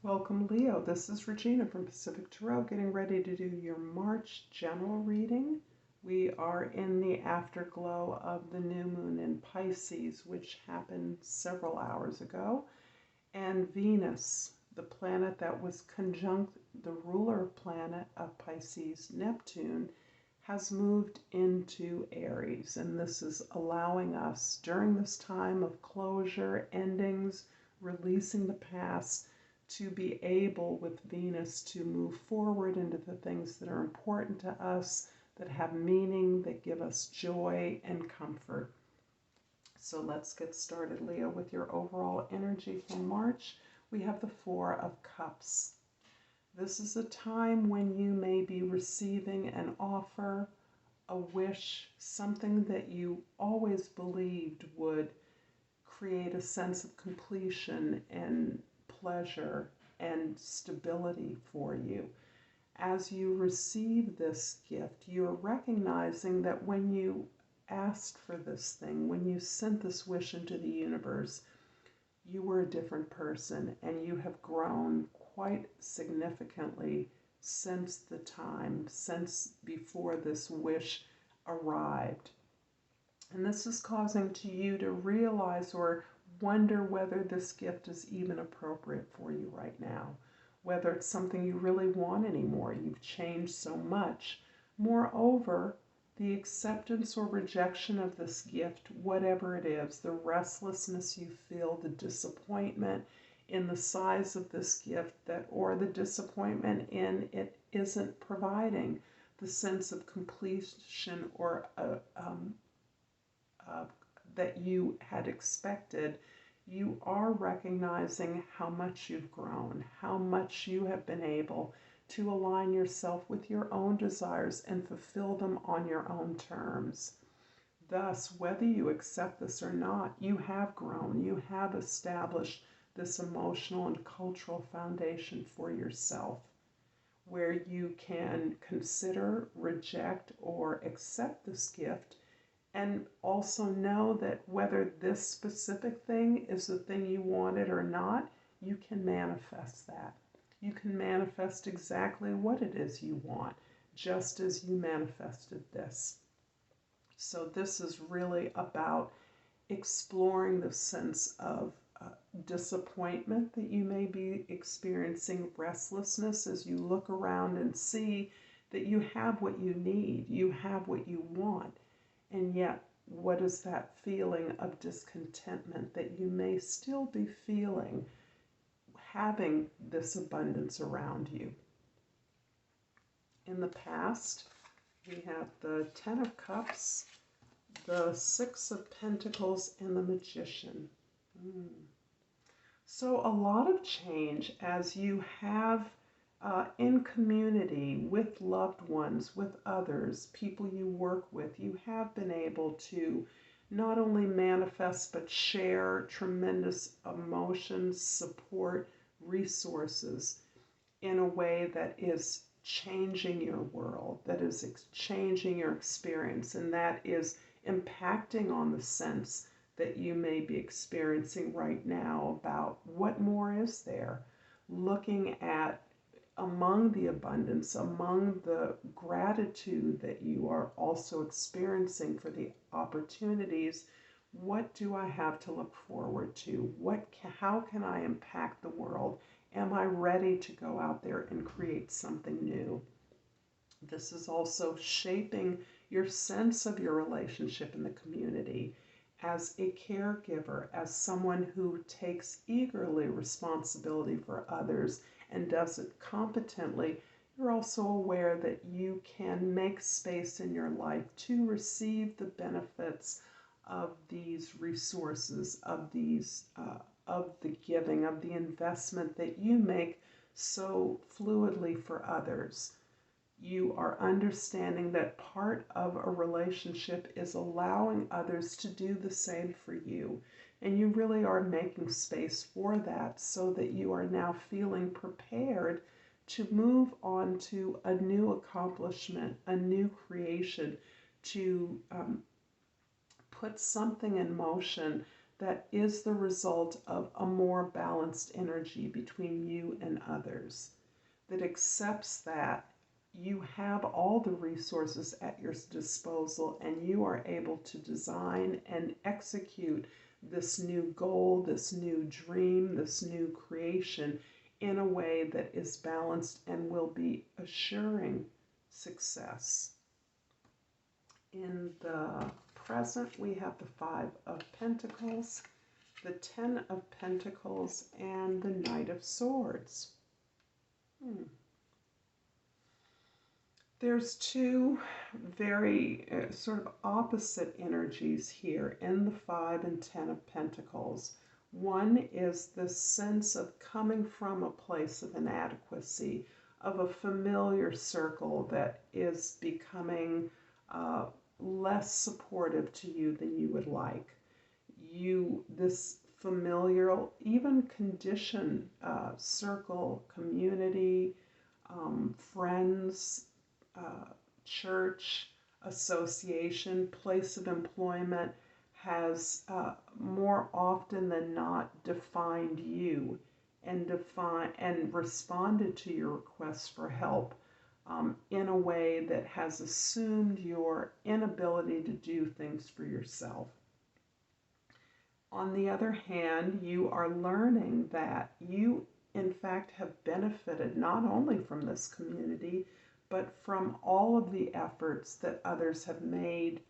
Welcome, Leo. This is Regina from Pacific Tarot, getting ready to do your March general reading. We are in the afterglow of the new moon in Pisces, which happened several hours ago. And Venus, the planet that was conjunct the ruler planet of Pisces, Neptune, has moved into Aries. And this is allowing us, during this time of closure, endings, releasing the past, to be able with Venus to move forward into the things that are important to us, that have meaning, that give us joy and comfort. So let's get started, Leo, with your overall energy for March. We have the Four of Cups. This is a time when you may be receiving an offer, a wish, something that you always believed would create a sense of completion and pleasure and stability for you. As you receive this gift, you're recognizing that when you asked for this thing, when you sent this wish into the universe, you were a different person and you have grown quite significantly since before this wish arrived. And this is causing to you to realize or wonder whether this gift is even appropriate for you right now, whether it's something you really want anymore. You've changed so much. Moreover, the acceptance or rejection of this gift, whatever it is, the restlessness you feel, the disappointment in the size of this gift, or the disappointment in it isn't providing the sense of completion or that you had expected, you are recognizing how much you've grown, how much you have been able to align yourself with your own desires and fulfill them on your own terms. Thus, whether you accept this or not, you have grown, you have established this emotional and cultural foundation for yourself, where you can consider, reject, or accept this gift, and also know that whether this specific thing is the thing you wanted or not, you can manifest that. You can manifest exactly what it is you want, just as you manifested this. So this is really about exploring the sense of disappointment that you may be experiencing, restlessness as you look around and see that you have what you need, you have what you want. And yet, what is that feeling of discontentment that you may still be feeling, having this abundance around you? In the past, we have the Ten of Cups, the Six of Pentacles, and the Magician. So a lot of change as you have in community, with loved ones, with others, people you work with, you have been able to not only manifest but share tremendous emotions, support, resources in a way that is changing your world, that is changing your experience, and that is impacting on the sense that you may be experiencing right now about what more is there. Looking at among the abundance, among the gratitude that you are also experiencing for the opportunities, what do I have to look forward to? How can I impact the world? Am I ready to go out there and create something new? This is also shaping your sense of your relationship in the community as a caregiver, as someone who takes eagerly responsibility for others and does it competently. You're also aware that you can make space in your life to receive the benefits of these resources, of the giving, of the investment that you make so fluidly for others. You are understanding that part of a relationship is allowing others to do the same for you. And you really are making space for that so that you are now feeling prepared to move on to a new accomplishment, a new creation, to put something in motion that is the result of a more balanced energy between you and others, that accepts that you have all the resources at your disposal and you are able to design and execute this new goal, this new dream, this new creation in a way that is balanced and will be assuring success. In the present, we have the Five of Pentacles, the Ten of Pentacles, and the Knight of Swords. There's two very sort of opposite energies here in the Five and Ten of Pentacles. One is this sense of coming from a place of inadequacy, of a familiar circle that is becoming less supportive to you than you would like. This familial, even conditioned circle, community, friends, church, association, place of employment has more often than not defined you and responded to your requests for help in a way that has assumed your inability to do things for yourself. On the other hand, you are learning that you, in fact, have benefited not only from this community, but from all of the efforts that others have made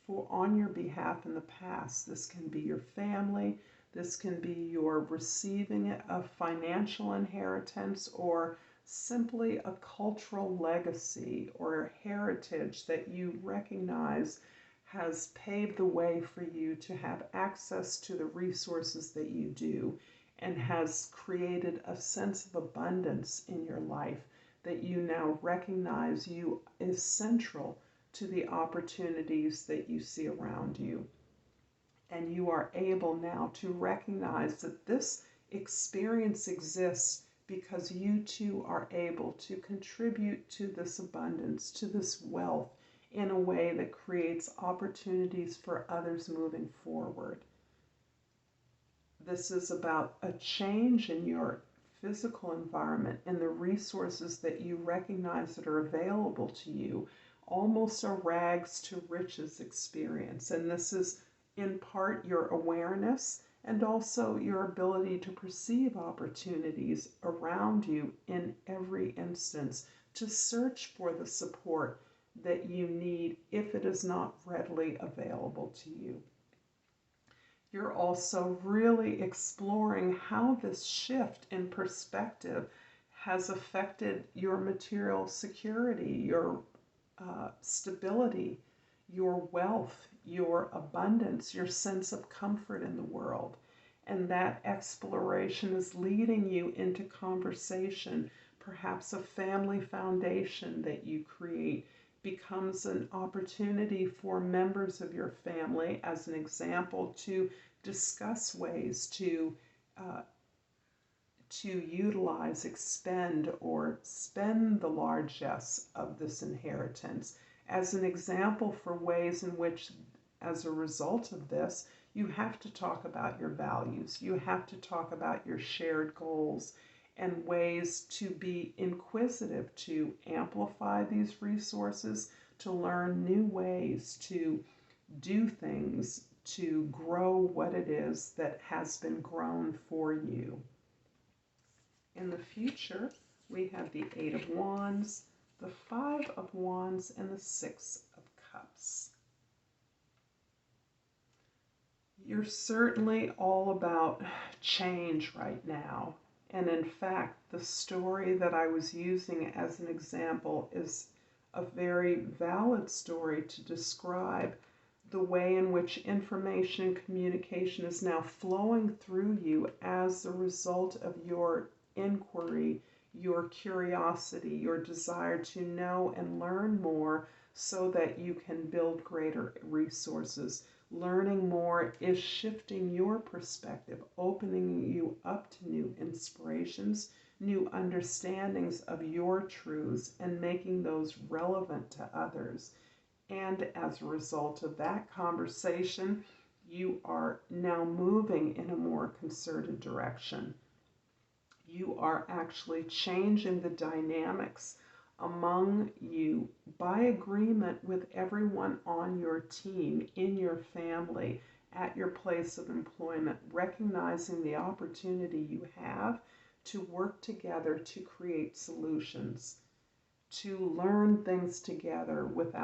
on your behalf in the past. This can be your family, this can be your receiving a financial inheritance, or simply a cultural legacy or heritage that you recognize has paved the way for you to have access to the resources that you do, and has created a sense of abundance in your life that you now recognize you is central to the opportunities that you see around you. And you are able now to recognize that this experience exists because you too are able to contribute to this abundance, to this wealth, in a way that creates opportunities for others moving forward. This is about a change in your physical environment and the resources that you recognize that are available to you, almost a rags to riches experience. And this is in part your awareness and also your ability to perceive opportunities around you in every instance, to search for the support that you need if it is not readily available to you. You're also really exploring how this shift in perspective has affected your material security, your stability, your wealth, your abundance, your sense of comfort in the world. And that exploration is leading you into conversation. Perhaps a family foundation that you create becomes an opportunity for members of your family, as an example, to discuss ways to utilize, expend, or spend the largesse of this inheritance, as an example for ways in which, as a result of this, you have to talk about your values, you have to talk about your shared goals, and ways to be inquisitive, to amplify these resources, to learn new ways to do things, to grow what it is that has been grown for you. In the future, we have the Eight of Wands, the Five of Wands, and the Six of Cups. You're certainly all about change right now. And in fact, the story that I was using as an example is a very valid story to describe the way in which information and communication is now flowing through you as a result of your inquiry, your curiosity, your desire to know and learn more so that you can build greater resources. Learning more is shifting your perspective, opening you up to new inspirations, new understandings of your truths, and making those relevant to others. And as a result of that conversation, You are now moving in a more concerted direction. You are actually changing the dynamics among you by agreement with everyone on your team, in your family, at your place of employment, recognizing the opportunity you have to work together to create solutions, to learn things together with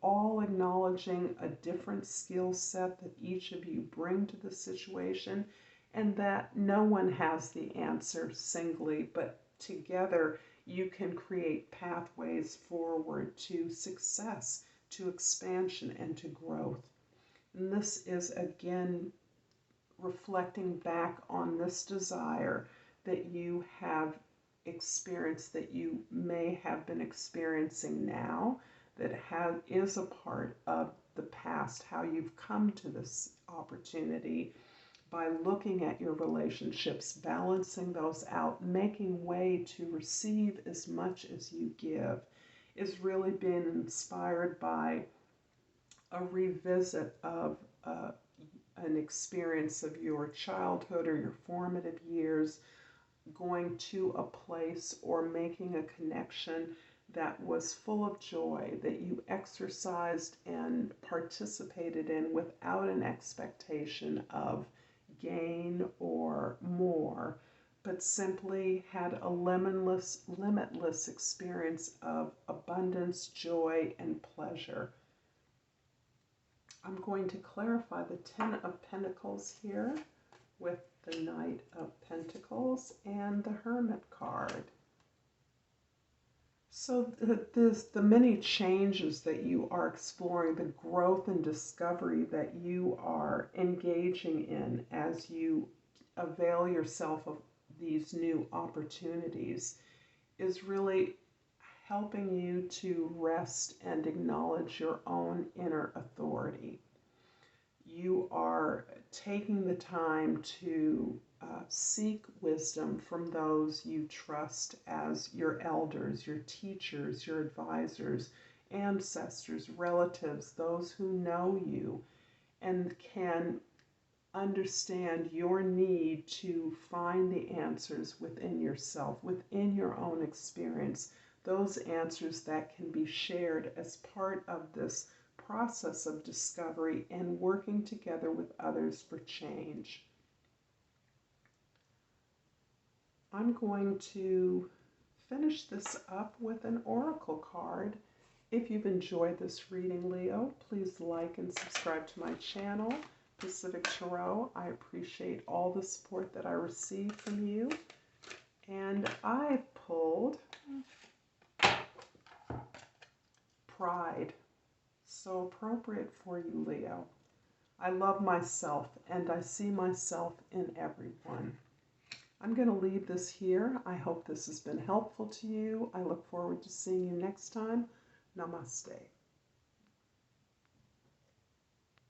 all acknowledging a different skill set that each of you bring to the situation, and that no one has the answer singly, but together you can create pathways forward to success, to expansion, and to growth. And this is again reflecting back on this desire that you have experienced, that you may have been experiencing now, that is a part of the past, how you've come to this opportunity by looking at your relationships, balancing those out, making way to receive as much as you give, is really being inspired by a revisit of an experience of your childhood or your formative years, going to a place or making a connection that was full of joy, that you exercised and participated in without an expectation of gain or more, but simply had a limitless experience of abundance, joy, and pleasure. I'm going to clarify the Ten of Pentacles here with the Knight of Pentacles and the Hermit card. So the many changes that you are exploring, the growth and discovery that you are engaging in as you avail yourself of these new opportunities, is really helping you to rest and acknowledge your own inner authority. You are taking the time to seek wisdom from those you trust as your elders, your teachers, your advisors, ancestors, relatives, those who know you and can understand your need to find the answers within yourself, within your own experience, those answers that can be shared as part of this process of discovery and working together with others for change. I'm going to finish this up with an oracle card. If you've enjoyed this reading, Leo, please like and subscribe to my channel, Pacific Tarot. I appreciate all the support that I receive from you. And I pulled Pride. So appropriate for you, Leo. I love myself and I see myself in everyone. I'm going to leave this here. I hope this has been helpful to you. I look forward to seeing you next time. Namaste.